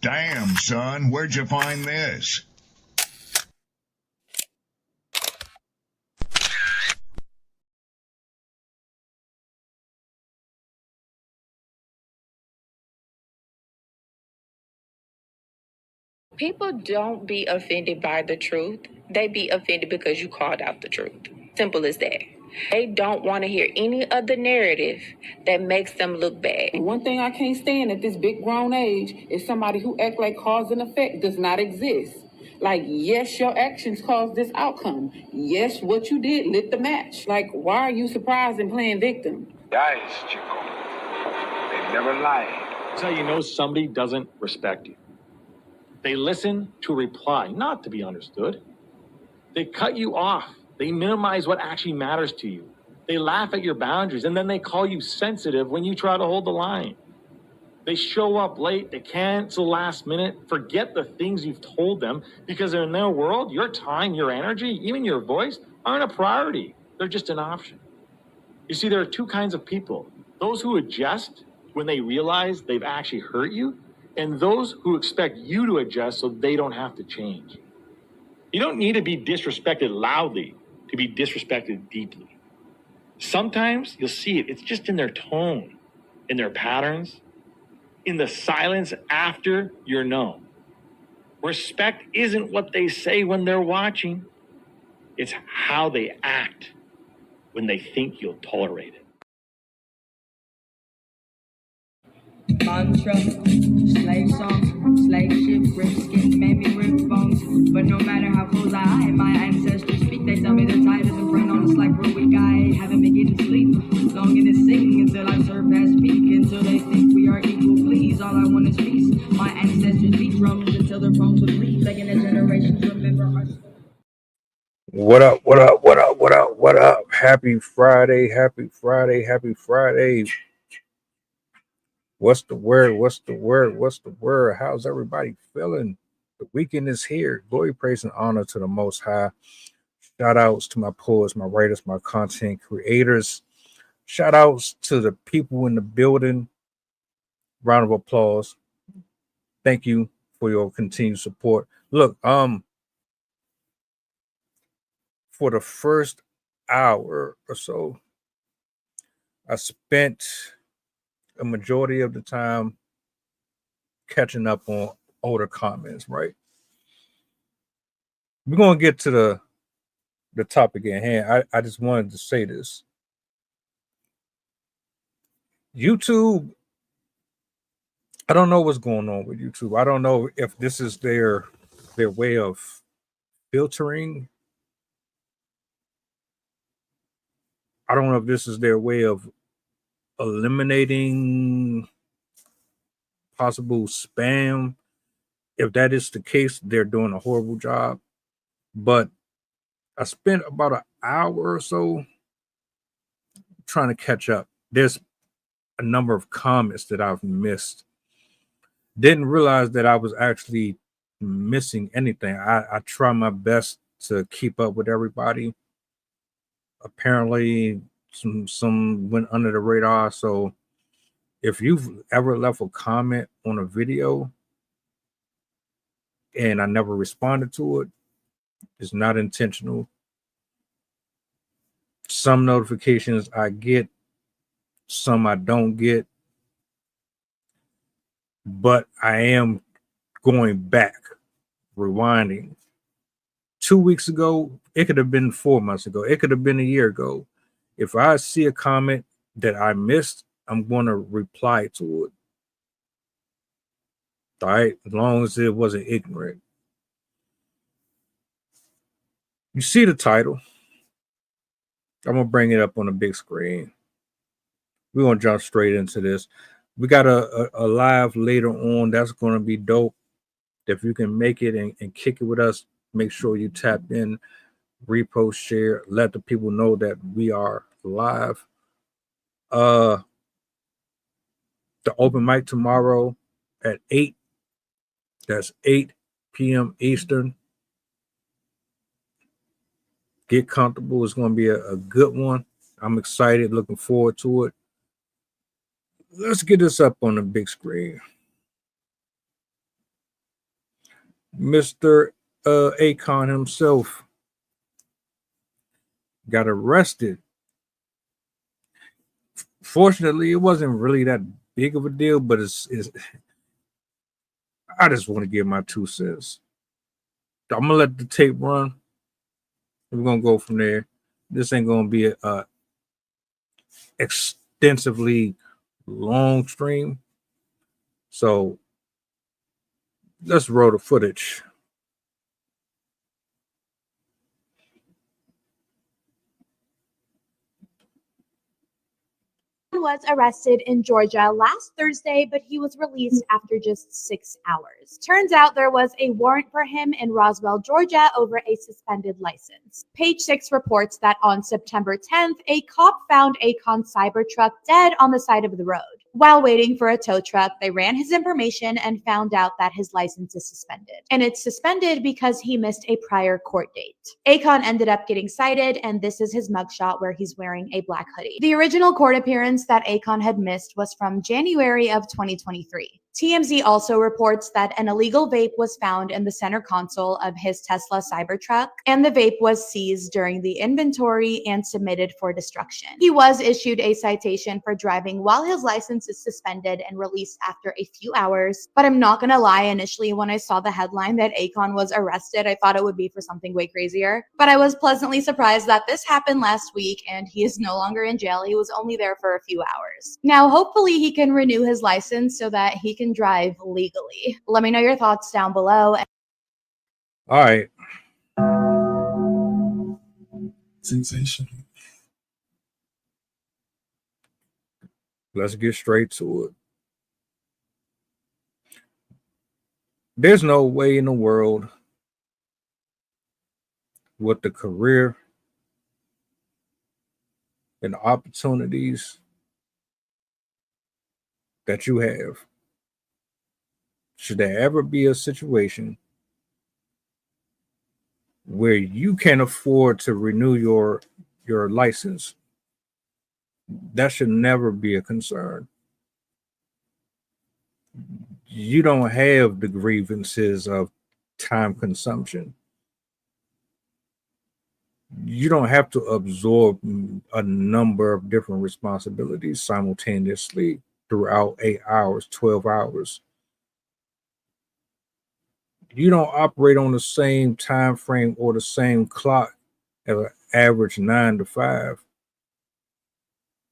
Damn, son, where'd you find this? People don't be offended by the truth. They be offended because you called out the truth. Simple as that. They don't want to hear any other narrative that makes them look bad. One thing I can't stand at this big grown age is somebody who act like cause and effect does not exist. Like, yes, your actions caused this outcome. Yes, what you did lit the match. Like, why are you surprised and playing victim? Guys, Chico, they never lie. That's how you know somebody doesn't respect you. They listen to reply, not to be understood. They cut you off. They minimize what actually matters to you. They laugh at your boundaries, and then they call you sensitive when you try to hold the line. They show up late, they cancel last minute, forget the things you've told them, because in their world, your time, your energy, even your voice aren't a priority. They're just an option. You see, there are two kinds of people. Those who adjust when they realize they've actually hurt you, and those who expect you to adjust so they don't have to change. You don't need to be disrespected loudly to be disrespected deeply. Sometimes you'll see it. It's just in their tone, in their patterns, in the silence after you're known. Respect isn't what they say when they're watching. It's how they act when they think you'll tolerate it. Mantra, slave song, slave ship, rip skin, made me rip bones. But no matter how close I hide, my ancestors speak. They tell me they're tired of the front on us like we're weak. I haven't been getting sleep. Longing to sing until I surpass peak. Until they think we are equal, please. All I want is peace. My ancestors beat drums until their bones would bleed. Begging the generations remember our story. What up, what up, what up, what up, what up? Happy Friday, happy Friday, happy Friday. What's the word? What's the word? What's the word? How's everybody feeling? The weekend is here. Glory, praise, and honor to the Most High. Shout outs to my poets, my writers, my content creators. Shout outs to the people in the building. Round of applause. Thank you for your continued support. Look, for the first hour or so, I spent a majority of the time catching up on older comments, right? We're going to get to the topic at hand. I just wanted to say this. YouTube, I don't know what's going on with YouTube. I don't know if this is their way of filtering. I don't know if this is their way of eliminating possible spam. If that is the case, they're doing a horrible job. But I spent about an hour or so trying to catch up. There's a number of comments that I've missed. Didn't realize that I was actually missing anything. I try my best to keep up with everybody. Apparently, some went under the radar. So if you've ever left a comment on a video and I never responded to it, it's not intentional. Some notifications I get, some I don't get. But I am going back, rewinding. 2 weeks ago, it could have been 4 months ago. It could have been a year ago. If I see a comment that I missed, I'm going to reply to it. All right, as long as it wasn't ignorant. You see the title. I'm going to bring it up on the big screen. We're going to jump straight into this. We got a live later on. That's going to be dope. If you can make it and kick it with us, make sure you tap in, repost, share, let the people know that we are live. The open mic tomorrow at 8. That's 8 p.m. Eastern. Get comfortable. It's going to be a good one. I'm excited, looking forward to it. Let's get this up on the big screen. Mr. Akon himself got arrested. Fortunately, it wasn't really that big of a deal, but it's I just want to give my 2 cents. I'm gonna let the tape run. We're gonna go from there. This ain't gonna be a extensively long stream, so let's roll the footage. Was arrested in Georgia last Thursday, but he was released after just 6 hours. Turns out there was a warrant for him in Roswell, Georgia over a suspended license. Page 6 reports that on September 10th, a cop found Akon's Cybertruck dead on the side of the road. While waiting for a tow truck, they ran his information and found out that his license is suspended. And it's suspended because he missed a prior court date. Akon ended up getting cited, and this is his mugshot where he's wearing a black hoodie. The original court appearance that Akon had missed was from January of 2023. TMZ also reports that an illegal vape was found in the center console of his Tesla Cybertruck, and the vape was seized during the inventory and submitted for destruction. He was issued a citation for driving while his license is suspended and released after a few hours. But I'm not gonna lie, initially when I saw the headline that Akon was arrested, I thought it would be for something way crazier. But I was pleasantly surprised that this happened last week and he is no longer in jail. He was only there for a few hours. Now, hopefully he can renew his license so that he can drive legally. Let me know your thoughts down below. All right. Sensational. Let's get straight to it. There's no way in the world with the career and opportunities that you have, should there ever be a situation where you can afford to renew your license. That should never be a concern. You don't have the grievances of time consumption. You don't have to absorb a number of different responsibilities simultaneously throughout 8 hours, 12 hours. You don't operate on the same time frame or the same clock as an average 9 to 5.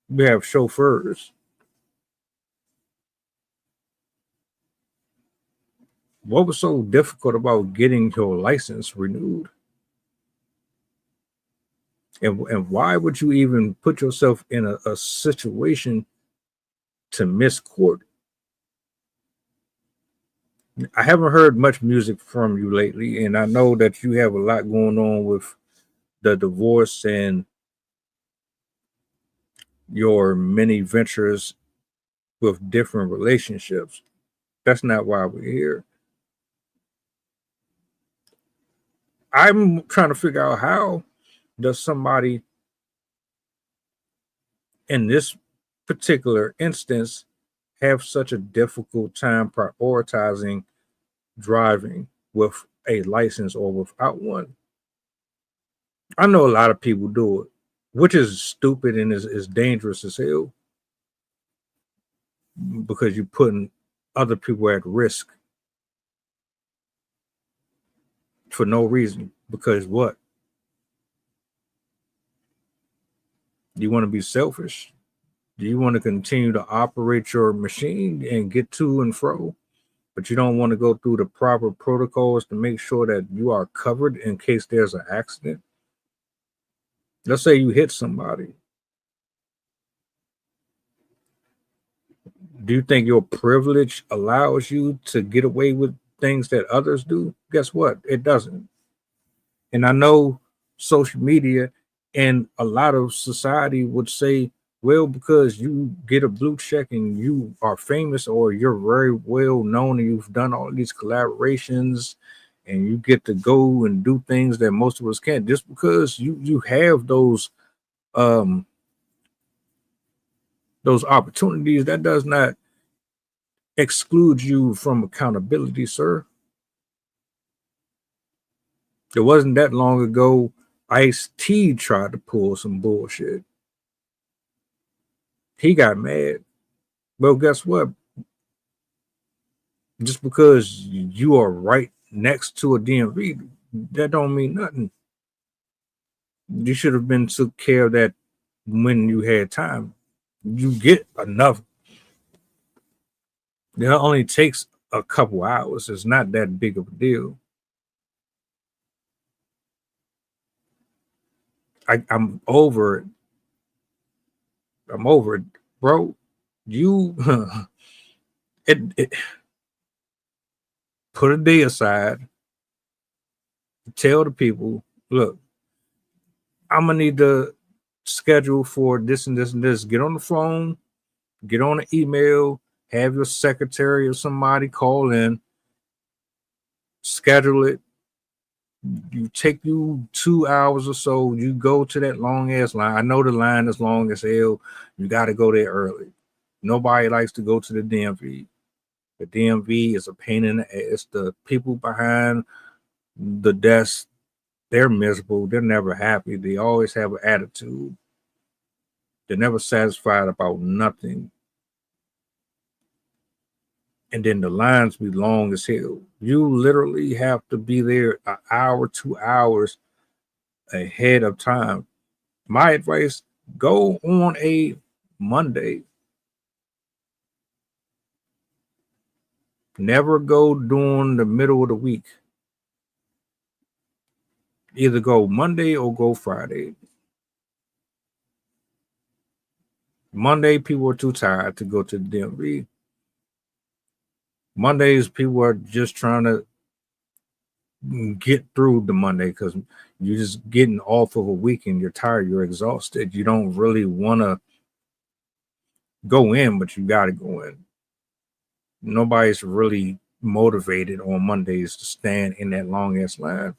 We have chauffeurs. What was so difficult about getting your license renewed? And why would you even put yourself in a situation to miss court? I haven't heard much music from you lately, and I know that you have a lot going on with the divorce and your many ventures with different relationships. That's not why we're here. I'm trying to figure out, how does somebody in this particular instance have such a difficult time prioritizing driving with a license or without one? I know a lot of people do it, which is stupid and is dangerous as hell, because you're putting other people at risk for no reason. Because what? Do you want to be selfish? Do you want to continue to operate your machine and get to and fro, but you don't want to go through the proper protocols to make sure that you are covered in case there's an accident? Let's say you hit somebody. Do you think your privilege allows you to get away with things that others do? Guess what? It doesn't. And I know social media and a lot of society would say, well, because you get a blue check and you are famous, or you're very well known and you've done all these collaborations and you get to go and do things that most of us can't, just because you have those opportunities, that does not exclude you from accountability, sir. It wasn't that long ago Ice-T tried to pull some bullshit. He got mad. Well, guess what? Just because you are right next to a DMV, that don't mean nothing. You should have been took care of that when you had time. You get enough. It only takes a couple hours. It's not that big of a deal. I'm over it. I'm over it, bro. You it put a day aside. Tell the people, look, I'm gonna need to schedule for this and this and this. Get on the phone, get on an email, have your secretary or somebody call in, schedule it. You take you 2 hours or so. You go to that long ass line. I know the line is long as hell. You got to go there early. Nobody likes to go to the DMV. The DMV is a pain in the ass. The people behind the desk, they're miserable. They're never happy. They always have an attitude. They're never satisfied about nothing. And then the lines be long as hell. You literally have to be there an hour, 2 hours ahead of time. My advice, go on a Monday. Never go during the middle of the week. Either go Monday or go Friday. Monday, people are too tired to go to the DMV. Mondays, people are just trying to get through the Monday because you're just getting off of a weekend. You're tired. You're exhausted. You don't really want to go in, but you got to go in. Nobody's really motivated on Mondays to stand in that long ass line.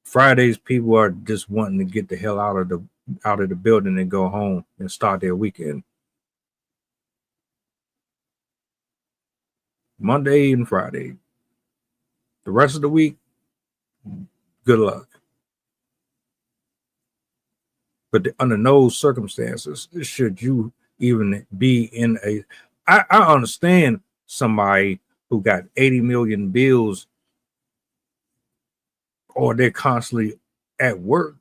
Fridays, people are just wanting to get the hell out of the building and go home and start their weekend. Monday and Friday. The rest of the week, good luck. But under no circumstances should you even be in a. I understand somebody who got 80 million bills or they're constantly at work.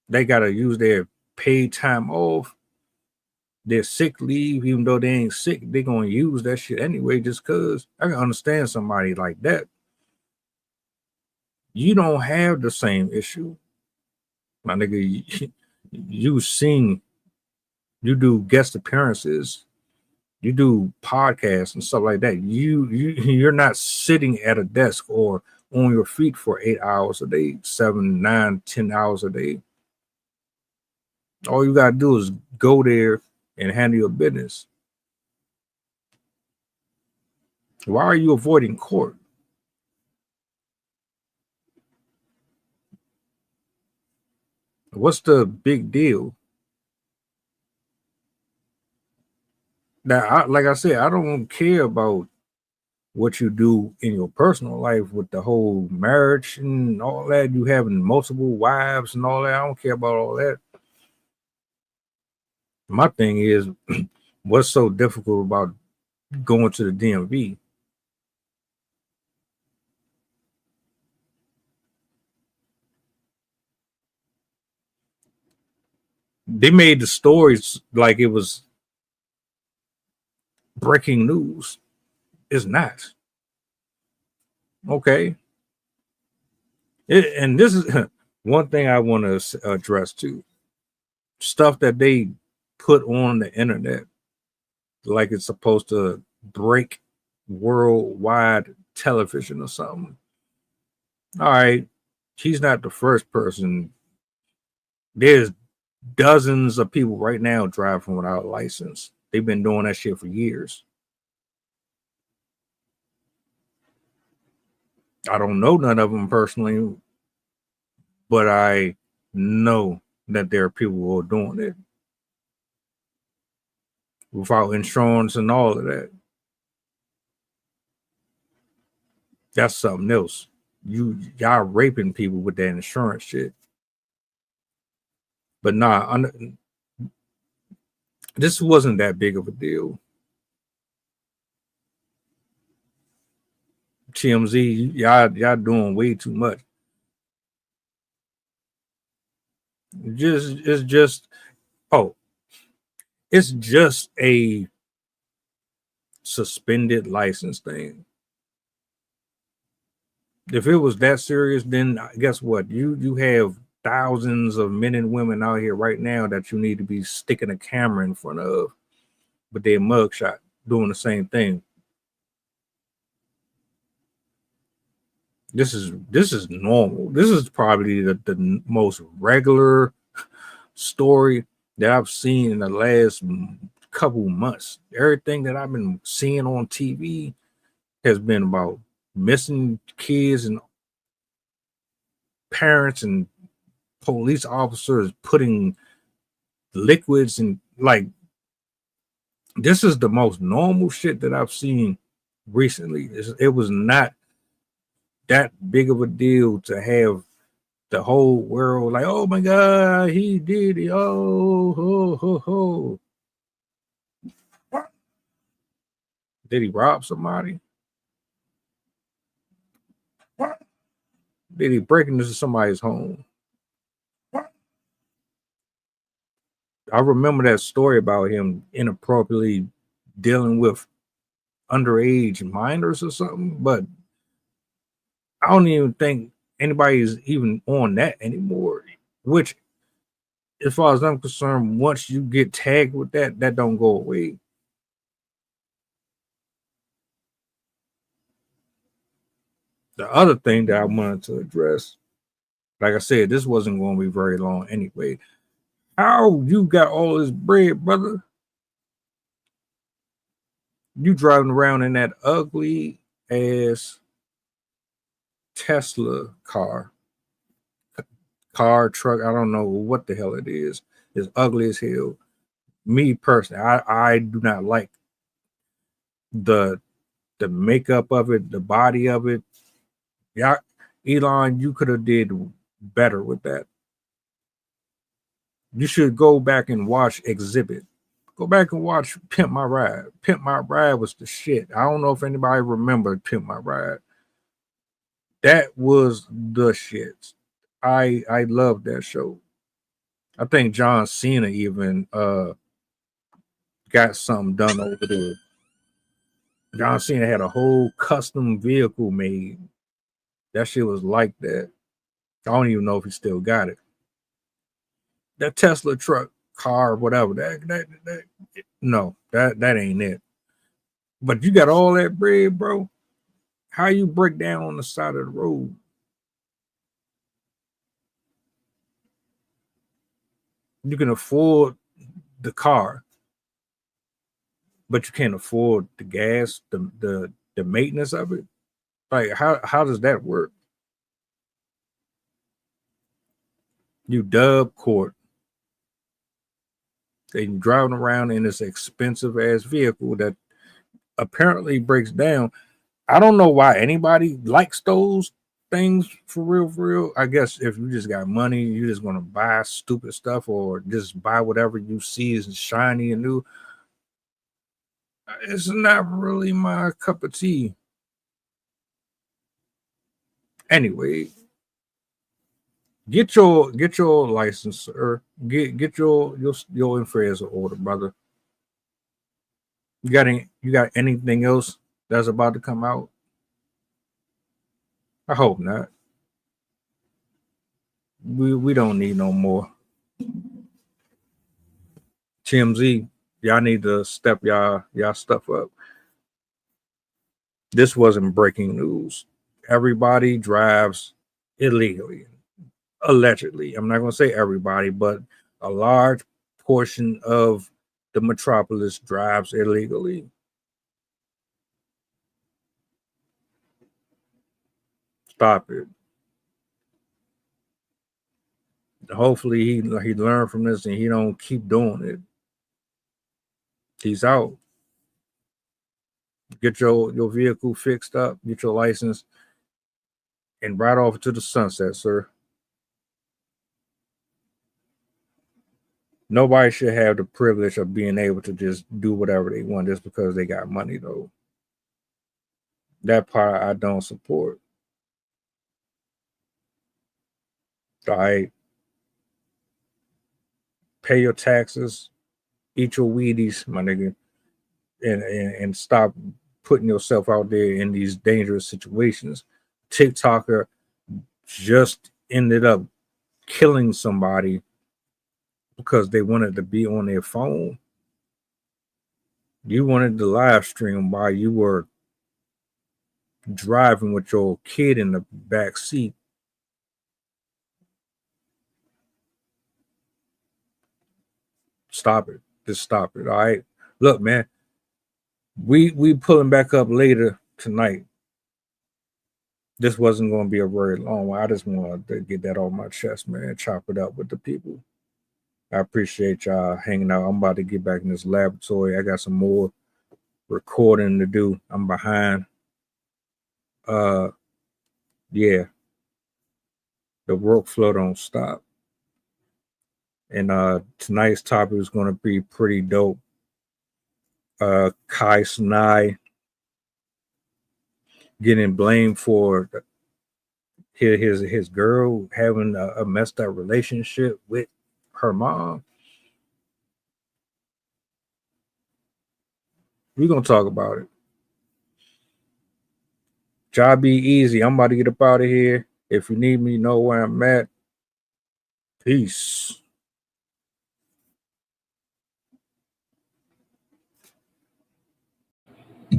They got to use their paid time off, their sick leave, even though they ain't sick, they're going to use that shit anyway just because. I can understand somebody like that. You don't have the same issue. My nigga, you sing, you do guest appearances, you do podcasts and stuff like that. You're not sitting at a desk or on your feet for 8 hours a day, 7, 9, 10 hours a day. All you gotta do is go there and handle your business. Why are you avoiding court? What's the big deal? Now, like I said, I don't care about what you do in your personal life with the whole marriage and all that. You having multiple wives and all that. I don't care about all that. My thing is, what's so difficult about going to the DMV? They made the stories like it was breaking news. It's not. Okay. And this is one thing I want to address too. Stuff that they put on the internet like it's supposed to break worldwide television or something. All right. He's not the first person. There's dozens of people right now driving without a license. They've been doing that shit for years. I don't know none of them personally, but I know that there are people who are doing it without insurance and all of that. That's something else. y'all raping people with that insurance shit. But nah, this wasn't that big of a deal. TMZ, y'all doing way too much. It's just a suspended license thing. If it was that serious, then guess what? You have thousands of men and women out here right now that you need to be sticking a camera in front of with their mugshot doing the same thing. This is normal. This is probably the most regular story that I've seen in the last couple months. Everything that I've been seeing on TV has been about missing kids and parents and police officers putting liquids and like, this is the most normal shit that I've seen recently. It was not that big of a deal to have the whole world like, oh my God, he did it. Oh, ho, ho, ho. What? Did he rob somebody? What? Did he break into somebody's home? What? I remember that story about him inappropriately dealing with underage minors or something, but I don't even think anybody's even on that anymore. Which, as far as I'm concerned, once you get tagged with that, that don't go away. The other thing that I wanted to address, like I said, this wasn't going to be very long anyway. How you got all this bread, brother? You driving around in that ugly ass Tesla car, truck. I don't know what the hell it is. It's ugly as hell. Me personally, I do not like the makeup of it, the body of it. Yeah, Elon, you could have did better with that. You should go back and watch Exhibit. Go back and watch Pimp My Ride. Pimp My Ride was the shit. I don't know if anybody remembered Pimp My Ride. That was the shit. I love that show. I think John Cena even got something done over there. John Cena had a whole custom vehicle made. That shit was like that. I don't even know if he still got it. That Tesla truck, car, whatever. That ain't it. But you got all that bread, bro. How you break down on the side of the road? You can afford the car, but you can't afford the gas, the maintenance of it. Like, how does that work? You dub court. They driving around in this expensive ass vehicle that apparently breaks down. I don't know why anybody likes those things for real. I guess if you just got money, you're just gonna buy stupid stuff or just buy whatever you see is shiny and new. It's not really my cup of tea. Anyway, get your license, sir. Get your affairs in order, brother. You got anything else that's about to come out? I hope not. We don't need no more. TMZ, y'all need to step y'all stuff up. This wasn't breaking news. Everybody drives illegally, allegedly. I'm not going to say everybody, but a large portion of the metropolis drives illegally. Stop it. Hopefully he learned from this and he don't keep doing it. He's out. Get your vehicle fixed up, get your license, and ride off to the sunset, sir. Nobody should have the privilege of being able to just do whatever they want just because they got money, though. That part I don't support. All right. Pay your taxes, eat your Wheaties, my nigga, and stop putting yourself out there in these dangerous situations. TikToker just ended up killing somebody because they wanted to be on their phone. You wanted to live stream while you were driving with your kid in the back seat. Stop it. Just stop it. All right. Look, man, we pulling back up later tonight. This wasn't going to be a very long one. I just wanted to get that off my chest, man. Chop it up with the people. I appreciate y'all hanging out. I'm about to get back in this laboratory. I got some more recording to do. I'm behind. Yeah. The workflow don't stop. And tonight's topic is going to be pretty dope. Kai Sinai getting blamed for his girl having a messed up relationship with her mom. We're going to talk about it. Job be easy. I'm about to get up out of here. If you need me, you know where I'm at. Peace.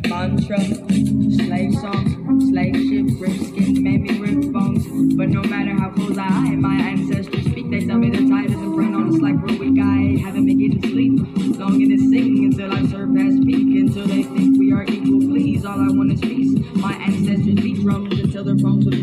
Mantra, slave song, slave ship, rip skin, made me rip bones. But no matter how close I am, my ancestors speak. They tell me the tide isn't front on us like we're weak. I haven't been getting sleep. Longing to sing until I surpass peak. Until they think we are equal, please. All I want is peace. My ancestors beat drums until their bones would